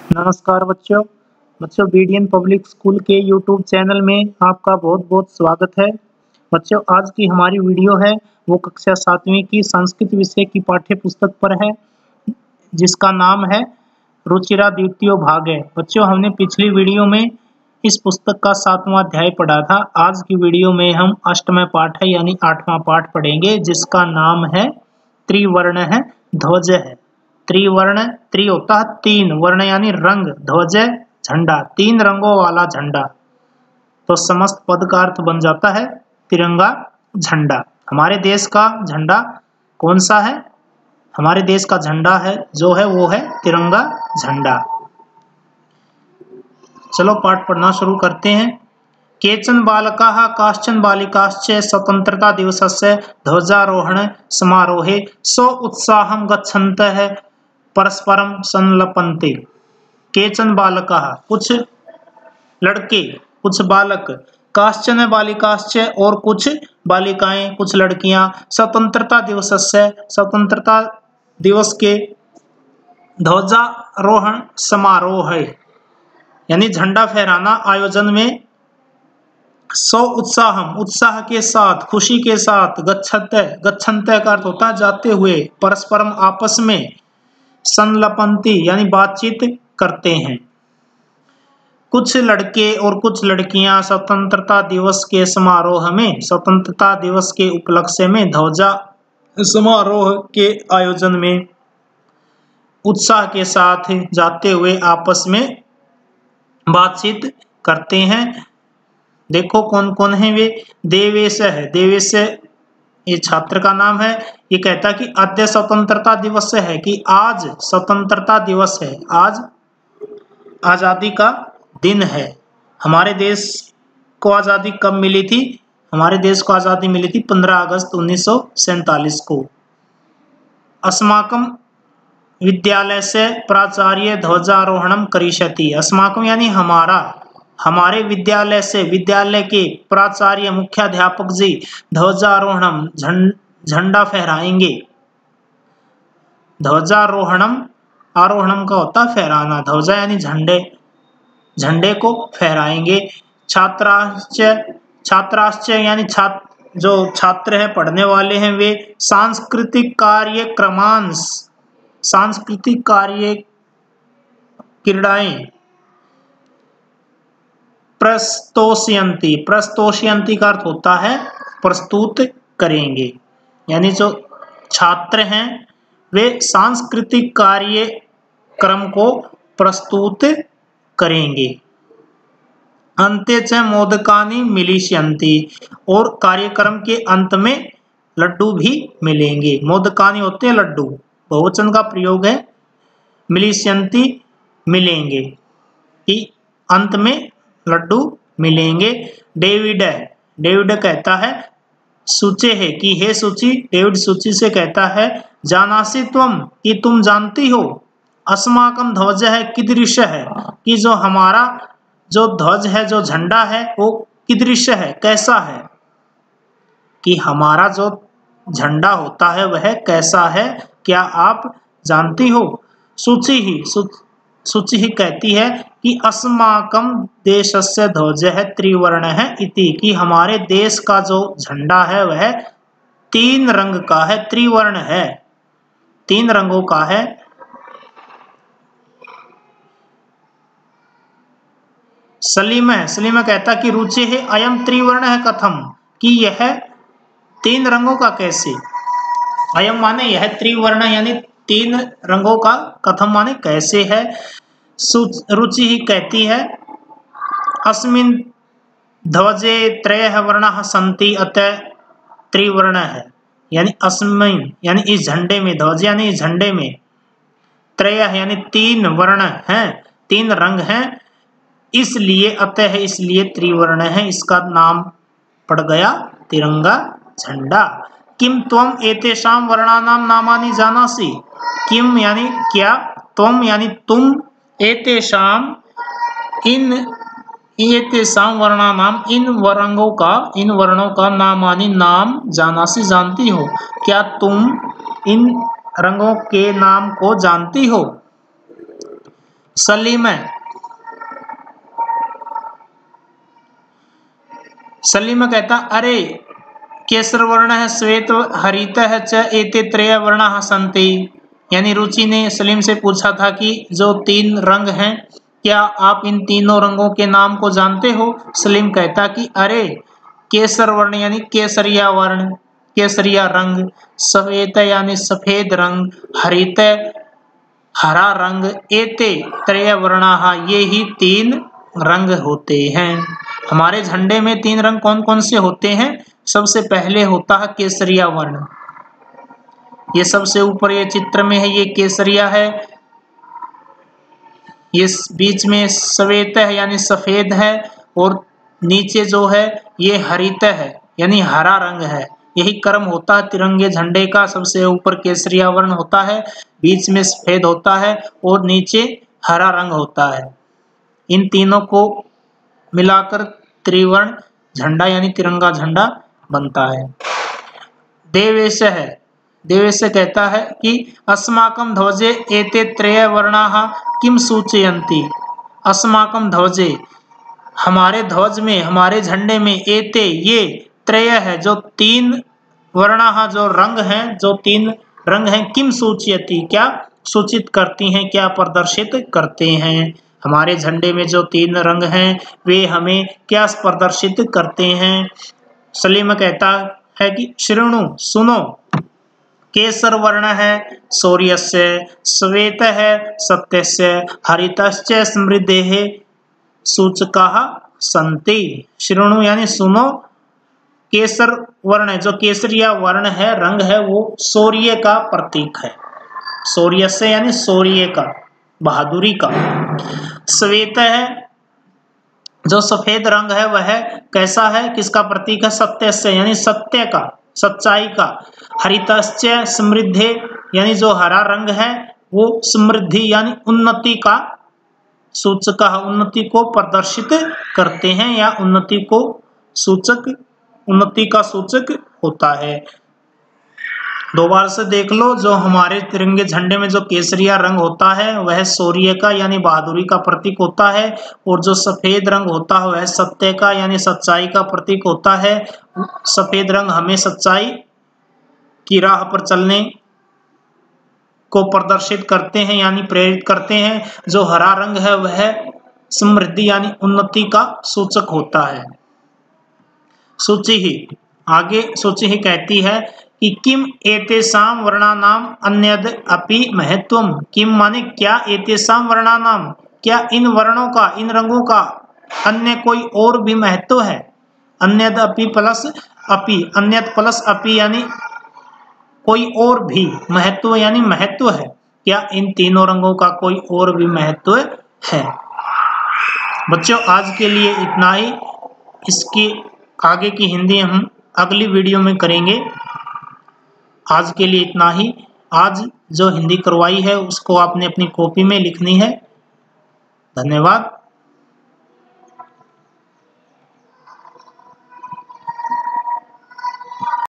नमस्कार बच्चों। BDN public school के यूट्यूब चैनल में आपका बहुत बहुत स्वागत है। बच्चों, आज की हमारी वीडियो है वो कक्षा 7वीं की संस्कृत विषय की पाठ्य पुस्तक पर है, जिसका नाम है रुचिरा द्वितीय भाग है। बच्चों, हमने पिछली वीडियो में इस पुस्तक का 7वां अध्याय पढ़ा था। आज की वीडियो में हम अष्टम पाठ है यानी 8वां पाठ पढ़ेंगे, जिसका नाम है त्रिवर्ण है, ध्वज है। त्रिवर्ण, त्रि होता है तीन, वर्ण यानी रंग, ध्वज झंडा, तीन रंगों वाला झंडा। तो समस्त पद का अर्थ बन जाता है तिरंगा झंडा। हमारे देश का झंडा कौन सा है? हमारे देश का झंडा है जो है वो है तिरंगा झंडा। चलो पाठ पढ़ना शुरू करते हैं। केचन बालकाः काश्चन बालिकाश्च स्वतंत्रता दिवसस्य ध्वजारोहण समारोहे सो उत्साहं गच्छन्तः परस्परम संलपन्ते। केचन बालकाः, कुछ लड़के, कुछ बालक, काश्चन बालिकाश्च, और कुछ बालिकाएं, कुछ लड़कियां, स्वतंत्रता दिवसस्य, स्वतंत्रता दिवस के, ध्वजारोहण समारोह है यानी झंडा फहराना आयोजन में, सो उत्साहम, उत्साह के साथ, खुशी के साथ, गच्छन्ते का अर्थ होता है जाते हुए, परस्परम आपस में, संलपन्ति यानी बातचीत करते हैं। कुछ लड़के और कुछ लड़कियां स्वतंत्रता दिवस के समारोह में, स्वतंत्रता दिवस के उपलक्ष्य में, ध्वजा समारोह के आयोजन में उत्साह के साथ जाते हुए आपस में बातचीत करते हैं। देखो कौन कौन है वे। देवेश है, देवेश ये छात्र का नाम है। ये कहता कि अद्य स्वतंत्रता दिवस है, कि आज स्वतंत्रता दिवस है, आज आजादी का दिन है। हमारे देश को आजादी कब मिली थी? हमारे देश को आजादी मिली थी 15 अगस्त 1947 को। अस्माकं विद्यालय से प्राचार्य ध्वजारोहणम करिष्यति। अस्माकं यानी हमारा, हमारे विद्यालय से, विद्यालय के प्राचार्य मुख्याध्यापक जी ध्वजारोहणम झंडा फहराएंगे। ध्वजारोहणम, आरोहणम का होता है फहराना, ध्वजा यानी झंडे, झंडे को फहराएंगे। छात्राश्च, छात्राश्च यानी जो छात्र है, पढ़ने वाले हैं, वे सांस्कृतिक कार्यक्रमांश, सांस्कृतिक कार्य क्रीड़ाएं प्रस्तोष्यन्ति, प्रस्तोष्यन्ति का अर्थ होता है प्रस्तुत करेंगे। यानी जो छात्र हैं वे सांस्कृतिक कार्यक्रम को प्रस्तुत करेंगे। अन्ते च मोदकानि मिलिष्यन्ति, और कार्यक्रम के अंत में लड्डू भी मिलेंगे। मोदकानि होते हैं लड्डू, बहुवचन का प्रयोग है। मिलिष्यन्ति मिलेंगे, कि अंत में लड्डू मिलेंगे। डेविड, डेविड कहता है सूचे है, कि हे सूची, डेविड सूची से कहता है जानासि त्वम, कि तुम जानती हो, अस्माकं ध्वज है कीदृश है, कि जो हमारा जो ध्वज है, जो झंडा है, वो कीदृश है, कैसा है, कि हमारा जो झंडा होता है वह कैसा है, क्या आप जानती हो? सूची ही, सूची ही कहती है कि अस्माकं देशस्य ध्वज है त्रिवर्ण है इति, कि हमारे देश का जो झंडा है वह 3 रंग का है, त्रिवर्ण है, 3 रंगों का है। सलीम है, सलीम कहता कि रुचि है अयम त्रिवर्ण है कथम, कि यह 3 रंगों का कैसे। अयम माने यह, त्रिवर्ण यानी 3 रंगों का, कथम माने कैसे है। रुचि ही कहती है अस्मिन् ध्वजे 3 वर्णाः सन्ति अतः त्रिवर्ण है, यानी अस्मिन् यानी इस झंडे में, ध्वज यानी इस झंडे में, 3 यानी 3 वर्ण हैं, 3 रंग हैं, इसलिए अतः है, इसलिए त्रिवर्ण है, इसका नाम पड़ गया तिरंगा झंडा। किम त्वम एतेषां वर्णानां नामानि जानासि। किम यानी क्या, त्वम यानी तुम, एतेषां इन, एतेषां वर्णानां इन वर्णों का, इन वर्णों का, नामानि नाम, जानासि जानती हो, क्या तुम इन रंगों के नाम को जानती हो। सलीम कहता अरे केसर वर्ण है श्वेत हरित है च एते त्रय वर्णाः सन्ति। यानी रुचि ने सलीम से पूछा था कि जो 3 रंग हैं क्या आप इन तीनों रंगों के नाम को जानते हो। सलीम कहता कि अरे केसर वर्ण यानी केसरिया वर्ण केसरिया रंग, श्वेत यानी सफेद रंग, हरित हरा रंग, एते त्रय वर्णाः ये ही 3 रंग होते हैं। हमारे झंडे में 3 रंग कौन कौन से होते हैं। सबसे पहले होता है केसरिया वर्ण, ये सबसे ऊपर ये चित्र में है, ये केसरिया है, ये बीच में श्वेत है यानी सफेद है, और नीचे जो है ये हरित है यानी हरा रंग है। यही क्रम होता है तिरंगे झंडे का। सबसे ऊपर केसरिया वर्ण होता है, बीच में सफेद होता है और नीचे हरा रंग होता है। इन तीनों को मिलाकर त्रिवर्ण झंडा यानी तिरंगा झंडा बनता है। देवेश है, देवेश कहता है कि अस्माकं ध्वजे एते त्रय वर्णाः किम सूचयन्ति। अस्माकं ध्वजे हमारे ध्वज में हमारे झंडे में एते ये त्रय है जो 3 वर्णाः जो रंग हैं, जो 3 रंग हैं, किम सूचयति क्या सूचित करती हैं, क्या प्रदर्शित करते हैं। हमारे झंडे में जो 3 रंग हैं वे हमें क्या प्रदर्शित करते हैं। सलीम कहता है कि शृणु सुनो, केसर वर्ण है शौर्यस्य, श्वेत है सत्यस्य, हरितश्च समृद्धेः सूचकाः सन्ति। शृणु यानी सुनो, केसर वर्ण है जो केसरिया वर्ण है रंग है वो शौर्य का प्रतीक है। शौर्यस्य यानी शौर्य का, बहादुरी का। श्वेत है जो सफेद रंग है वह कैसा है, किसका प्रतीक है, सत्य से यानी सत्य का, सच्चाई का। हरितश्च समृद्धि यानी जो हरा रंग है वो समृद्धि यानी उन्नति का सूचक, उन्नति को प्रदर्शित करते हैं या उन्नति को सूचक, उन्नति का सूचक होता है। दोबारा से देख लो, जो हमारे तिरंगे झंडे में जो केसरिया रंग होता है वह शौर्य का यानी बहादुरी का प्रतीक होता है, और जो सफेद रंग होता है वह सत्य का यानी सच्चाई का प्रतीक होता है। सफेद रंग हमें सच्चाई की राह पर चलने को प्रदर्शित करते हैं यानी प्रेरित करते हैं। जो हरा रंग है वह समृद्धि यानी उन्नति का सूचक होता है। सूची ही आगे सूची ही कहती है कि किम एतेषां वर्णानाम अन्यद अपि महत्वम। किम माने क्या, एतेषां वर्णानाम क्या इन वर्णों का, इन रंगों का अन्य कोई और भी महत्व है। अन्यद अपि प्लस अपि, अन्यद प्लस अपि यानी कोई और भी, महत्व यानी महत्व है। क्या इन तीनों रंगों का कोई और भी महत्व है। बच्चों आज के लिए इतना ही, इसकी आगे की हिंदी हम अगली वीडियो में करेंगे। आज के लिए इतना ही। आज जो हिंदी करवाई है उसको आपने अपनी कॉपी में लिखनी है। धन्यवाद।